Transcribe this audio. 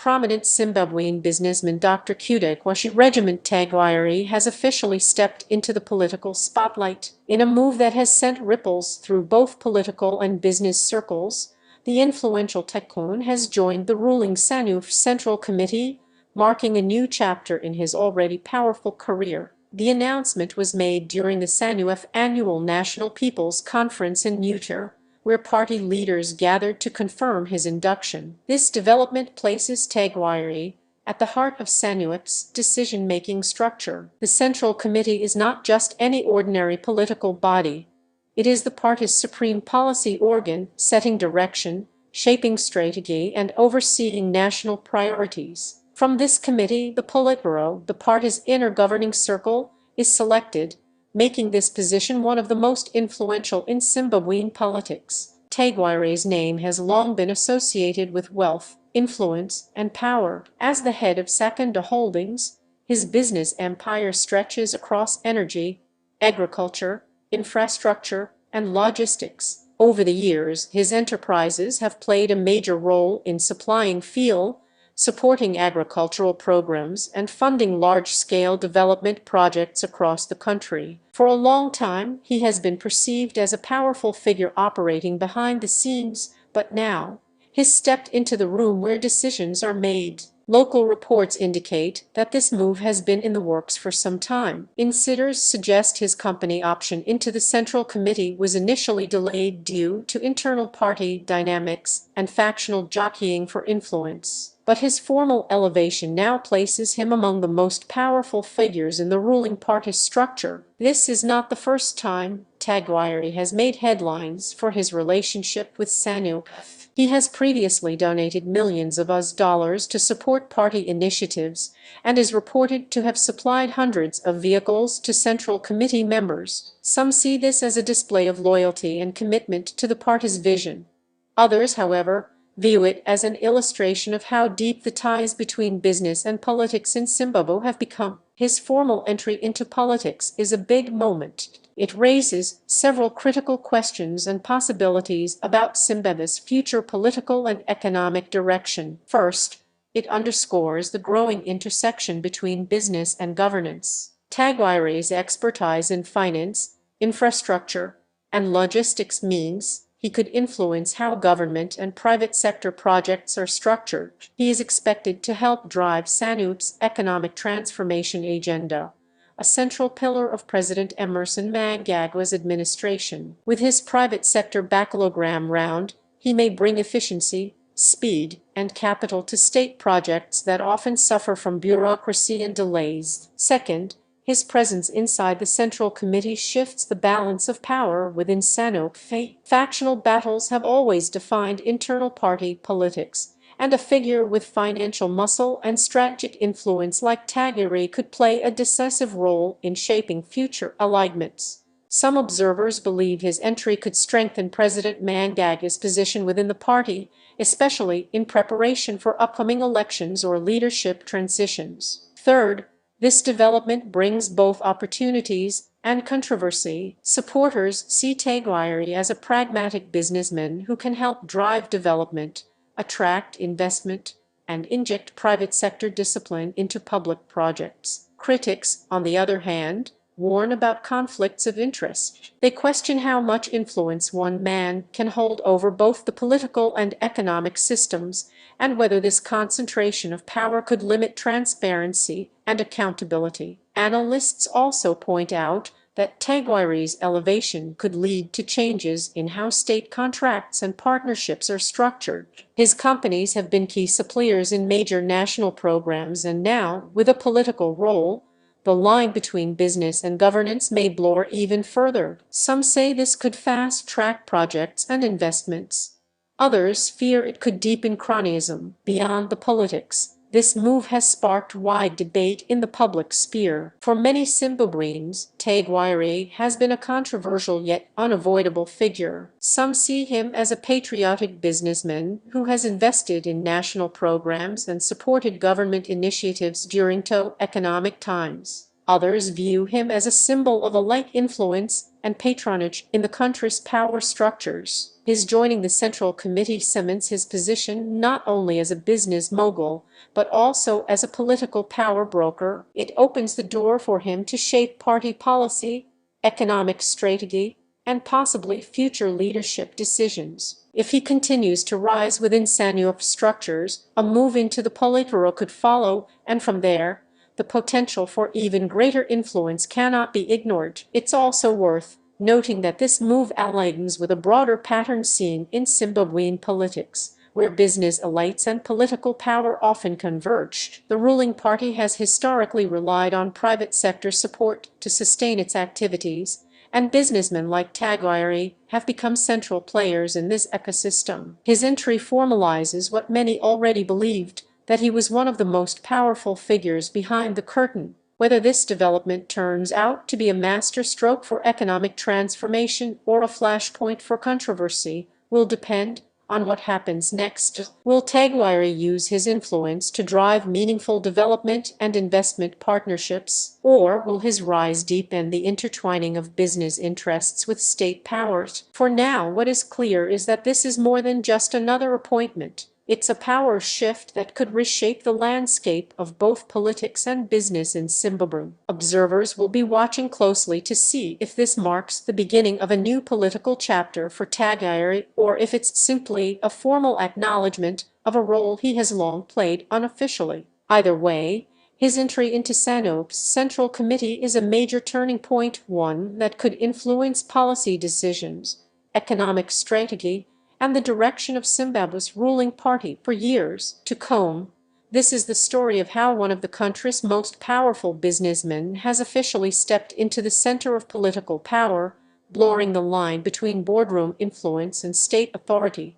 prominent Zimbabwean businessman Dr. Kudakwashe Tagwirei has officially stepped into the political spotlight. In a move that has sent ripples through both political and business circles, the influential tycoon has joined the ruling Zanu-PF Central Committee, marking a new chapter in his already powerful career. The announcement was made during the Zanu-PF annual National People's Conference in Utah, where party leaders gathered to confirm his induction. This development places Tagwirei at the heart of Zanu-PF's decision-making structure. The Central Committee is not just any ordinary political body. It is the party's supreme policy organ, setting direction, shaping strategy, and overseeing national priorities. From this committee, the Politburo, the party's inner governing circle, is selected, making this position one of the most influential in Zimbabwean politics. Tagwirei's name has long been associated with wealth, influence, and power. As the head of Sakunda Holdings, his business empire stretches across energy, agriculture, infrastructure, and logistics. Over the years, his enterprises have played a major role in supplying fuel, supporting agricultural programs, and funding large-scale development projects across the country. For a long time, he has been perceived as a powerful figure operating behind the scenes, but now, he's stepped into the room where decisions are made. Local reports indicate that this move has been in the works for some time. Insiders suggest his company option into the Central Committee was initially delayed due to internal party dynamics and factional jockeying for influence. But his formal elevation now places him among the most powerful figures in the ruling party's structure. This is not the first time Tagwirei has made headlines for his relationship with Zanu-PF. He has previously donated millions of US dollars to support party initiatives and is reported to have supplied hundreds of vehicles to Central Committee members. Some see this as a display of loyalty and commitment to the party's vision. Others, however, view it as an illustration of how deep the ties between business and politics in Zimbabwe have become. His formal entry into politics is a big moment. It raises several critical questions and possibilities about Zimbabwe's future political and economic direction. First, it underscores the growing intersection between business and governance. Tagwirei's expertise in finance, infrastructure, and logistics means he could influence how government and private sector projects are structured. He is expected to help drive Zanu-PF's economic transformation agenda, a central pillar of President Emmerson Mnangagwa's administration. With his private sector baccalaureate round, he may bring efficiency, speed, and capital to state projects that often suffer from bureaucracy and delays. Second, his presence inside the Central Committee shifts the balance of power within Zanu-PF. Factional battles have always defined internal party politics, and a figure with financial muscle and strategic influence like Tagwirei could play a decisive role in shaping future alignments. Some observers believe his entry could strengthen President Mnangagwa's position within the party, especially in preparation for upcoming elections or leadership transitions. Third, this development brings both opportunities and controversy. Supporters see Tagwirei as a pragmatic businessman who can help drive development, attract investment, and inject private sector discipline into public projects. Critics, on the other hand, warn about conflicts of interest. They question how much influence one man can hold over both the political and economic systems, and whether this concentration of power could limit transparency and accountability. Analysts also point out that Tagwirei's elevation could lead to changes in how state contracts and partnerships are structured. His companies have been key suppliers in major national programs, and now, with a political role, the line between business and governance may blur even further. Some say this could fast-track projects and investments. Others fear it could deepen cronyism beyond the politics. This move has sparked wide debate in the public sphere. For many Zimbabweans, Tagwirei has been a controversial yet unavoidable figure. Some see him as a patriotic businessman who has invested in national programs and supported government initiatives during tough economic times. Others view him as a symbol of alike influence and patronage in the country's power structures. His joining the Central Committee cements his position not only as a business mogul, but also as a political power broker. It opens the door for him to shape party policy, economic strategy, and possibly future leadership decisions. If he continues to rise within Zanu-PF structures, a move into the Politburo could follow, and from there, the potential for even greater influence cannot be ignored. It's also worth noting that this move aligns with a broader pattern seen in Zimbabwean politics, where business elites and political power often converge. The ruling party has historically relied on private sector support to sustain its activities, and businessmen like Tagwirei have become central players in this ecosystem. His entry formalizes what many already believed, that he was one of the most powerful figures behind the curtain. Whether this development turns out to be a masterstroke for economic transformation or a flashpoint for controversy will depend on what happens next. Will Tagwirei use his influence to drive meaningful development and investment partnerships, or will his rise deepen the intertwining of business interests with state powers? For now, what is clear is that this is more than just another appointment. It's a power shift that could reshape the landscape of both politics and business in Zimbabwe. Observers will be watching closely to see if this marks the beginning of a new political chapter for Tagwirei, or if it's simply a formal acknowledgement of a role he has long played unofficially. Either way, his entry into Zanu-PF Central Committee is a major turning point, one that could influence policy decisions, economic strategy, and the direction of Zimbabwe's ruling party for years to come. This is the story of how one of the country's most powerful businessmen has officially stepped into the center of political power, blurring the line between boardroom influence and state authority.